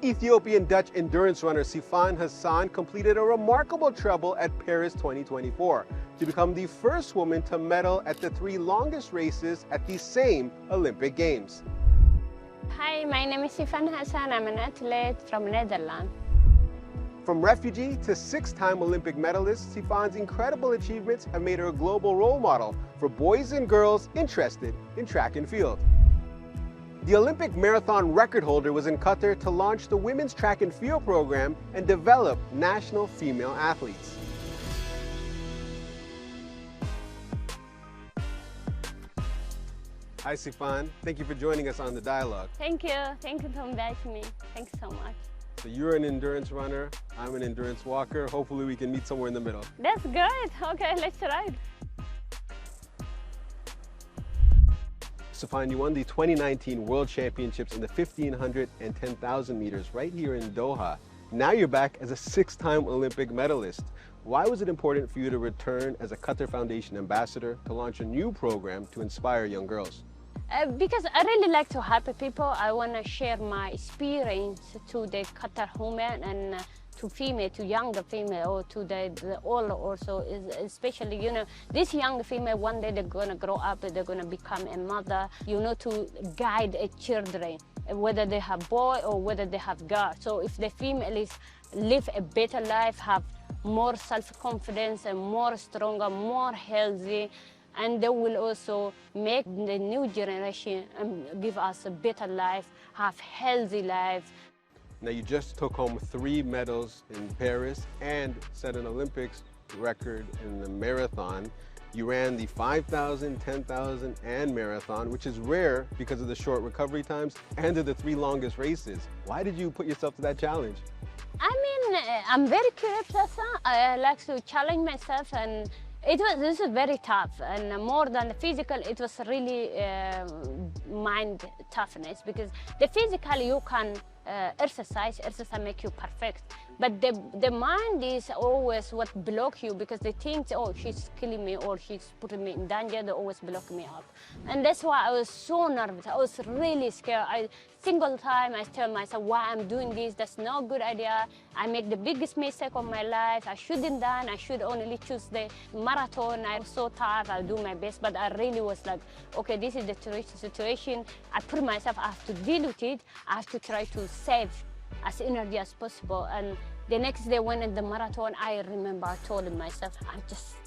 Ethiopian Dutch endurance runner Sifan Hassan completed a remarkable treble at Paris 2024 to become the first woman to medal at the 3 longest races at the same Olympic Games. Hi, my name is Sifan Hassan. I'm an athlete from Netherlands. From refugee to 6-time Olympic medalist, Sifan's incredible achievements have made her a global role model for boys and girls interested in track and field. The Olympic marathon record holder was in Qatar to launch the women's track and field program and develop national female athletes. Hi Sifan, thank you for joining us on The Dialogue. Thank you for inviting me. Thanks so much. So you're an endurance runner, I'm an endurance walker. Hopefully we can meet somewhere in the middle. That's good. Okay, let's try it. Sifan, you won the 2019 World Championships in the 1500 and 10,000 meters right here in Doha. Now you're back as a 6-time Olympic medalist. Why was it important for you to return as a Qatar Foundation ambassador to launch a new program to inspire young girls? Because I really like to help people. I want to share my experience to the Qatar women and to female, to younger female, or to the older also, especially, you know, this young female, one day they're going to grow up, they're going to become a mother, you know, to guide a children, whether they have boy or whether they have girl. So if the female is live a better life, have more self-confidence and more stronger, more healthy, and they will also make the new generation give us a better life, have healthy lives. Now you just took home 3 medals in Paris and set an Olympics record in the marathon. You ran the 5,000, 10,000 and marathon, which is rare because of the short recovery times and of the 3 longest races. Why did you put yourself to that challenge? I mean, I'm very curious person. I like to challenge myself, and this is very tough, and more than the physical, it was really mind toughness, because the physical you can exercise make you perfect, but the mind is always what block you, because they think, oh, she's killing me or she's putting me in danger. They always block me up, and that's why I was so nervous. I was really scared. Single time I tell myself, why I'm doing this, that's no good idea. I make the biggest mistake of my life. I shouldn't done. I should only choose the marathon. I was so tired. I'll do my best, but I really was like, okay, this is the situation. I put myself, I have to deal with it. I have to try to save as energy as possible. And the next day when in the marathon, I remember I told myself,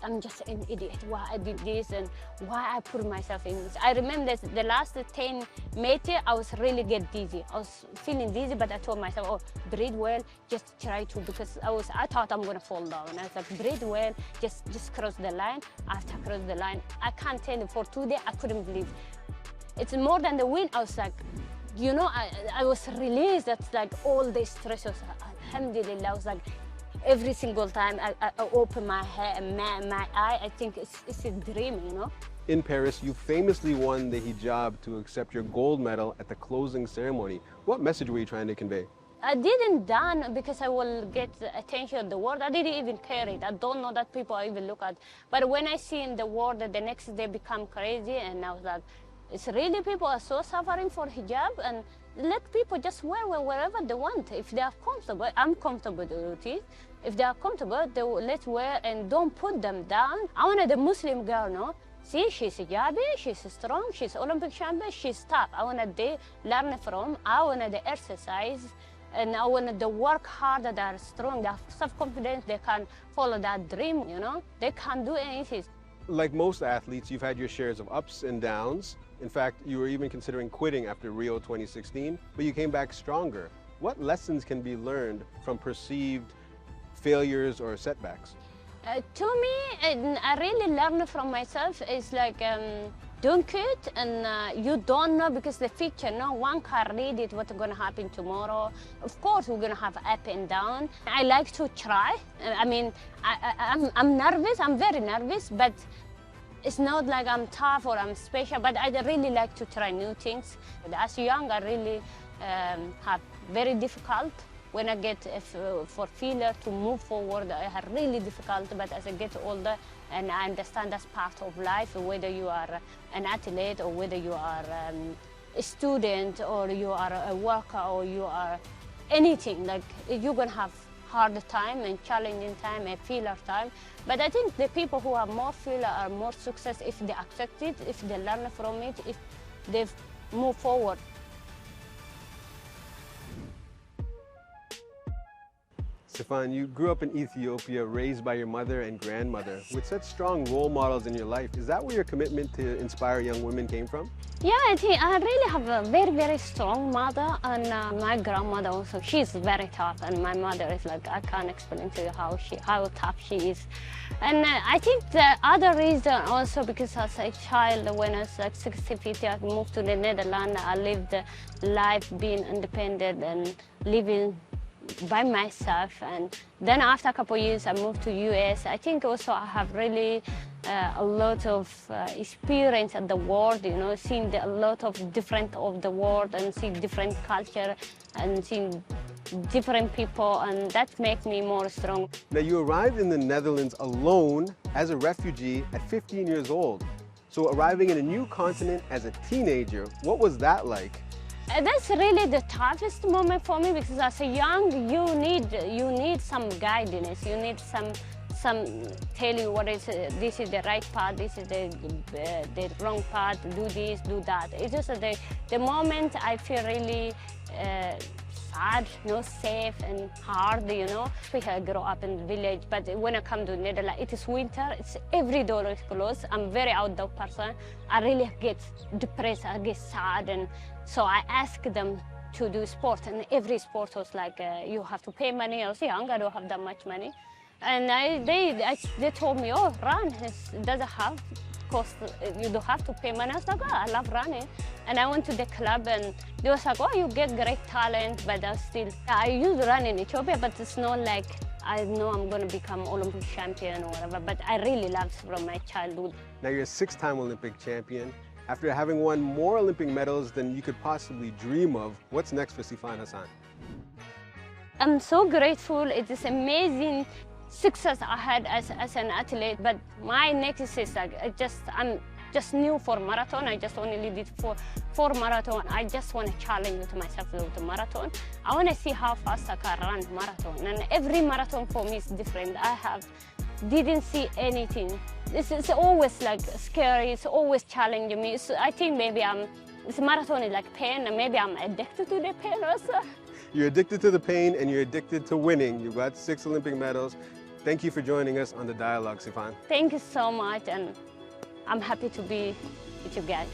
I'm just an idiot. Why I did this and why I put myself in this. I remember the last 10 meters, I was really get dizzy. I was feeling dizzy, but I told myself, oh, breathe well, just try to, because I thought I'm gonna fall down. I was like, breathe well, just cross the line. After cross the line, I can't tell you, for 2 days, I couldn't believe. It's more than the win. I was like, you know, I was released. That's like all the stress was, alhamdulillah. I was like, every single time I open my eye, I think it's a dream, you know. In Paris, you famously won the hijab to accept your gold medal at the closing ceremony. What message were you trying to convey? I didn't done because I will get the attention of the world. I didn't even care it. I don't know that people even look at. But when I see in the world that the next day become crazy, and I was like, it's really people are so suffering for hijab, and let people just wear wherever they want. If they are comfortable, I'm comfortable with it. If they are comfortable, they will let's wear and don't put them down. I wanted the Muslim girl, no? See, she's hijabi, she's strong, she's Olympic champion, she's tough. I wanted they learn from, I wanted the exercise, and I wanted to work hard, they are strong, they have self-confidence, they can follow that dream, you know? They can do anything. Like most athletes, you've had your shares of ups and downs. In fact, you were even considering quitting after Rio 2016, but you came back stronger. What lessons can be learned from perceived failures or setbacks? To me, I really learned from myself is like, don't quit, and you don't know, because the future, no one can read it, what's going to happen tomorrow. Of course, we're going to have up and down. I like to try. I mean, I'm nervous, I'm very nervous, but it's not like I'm tough or I'm special, but I really like to try new things. As young, I really have very difficult. When I get for failure to move forward, I have really difficult, but as I get older, and I understand that's part of life, whether you are an athlete or whether you are a student or you are a worker or you are anything. Like you're gonna have hard time and challenging time and failure time. But I think the people who have more failure are more success if they accept it, if they learn from it, if they move forward. Sifan, you grew up in Ethiopia, raised by your mother and grandmother, with such strong role models in your life. Is that where your commitment to inspire young women came from? Yeah, I think I really have a very, very strong mother, and my grandmother also. She's very tough, and my mother is like, I can't explain to you how tough she is. And I think the other reason also because as a child, when I was like 60, I moved to the Netherlands. I lived life being independent and living by myself, and then after a couple of years I moved to US. I think also I have really a lot of experience at the world, you know, seeing a lot of different of the world and seeing different culture and seeing different people, and that makes me more strong. Now, you arrived in the Netherlands alone as a refugee at 15 years old. So arriving in a new continent as a teenager, what was that like? That's really the toughest moment for me, because as a young, you need some guidance. You need some tell you what is this is the right path, this is the wrong path. Do this, do that. It's just the moment I feel really sad, you know, safe and hard, you know. I grew up in the village, but when I come to Netherlands, it is winter. It's every door is closed. I'm very outdoor person. I really get depressed. I get sad, and so I ask them to do sport, and every sport was like, you have to pay money. I was young, I don't have that much money. And they told me, oh, run, it doesn't have cost, you don't have to pay money. I was like, oh, I love running. And I went to the club, and they was like, oh, you get great talent, but I used to run in Ethiopia, but it's not like, I know I'm going to become Olympic champion or whatever, but I really loved from my childhood. Now, you're a 6-time Olympic champion. After having won more Olympic medals than you could possibly dream of, what's next for Sifan Hassan? I'm so grateful. It is amazing success I had as an athlete, but my next is like, I'm just new for marathon. I just only did four marathon. I just want to challenge myself with the marathon. I want to see how fast I can run marathon, and every marathon for me is different. Didn't see anything. It's always like scary. It's always challenging me. So I think maybe this marathon is like pain, and maybe I'm addicted to the pain also. You're addicted to the pain, and you're addicted to winning. You got 6 Olympic medals. Thank you for joining us on The Dialogue, Sifan. Thank you so much, and I'm happy to be with you guys.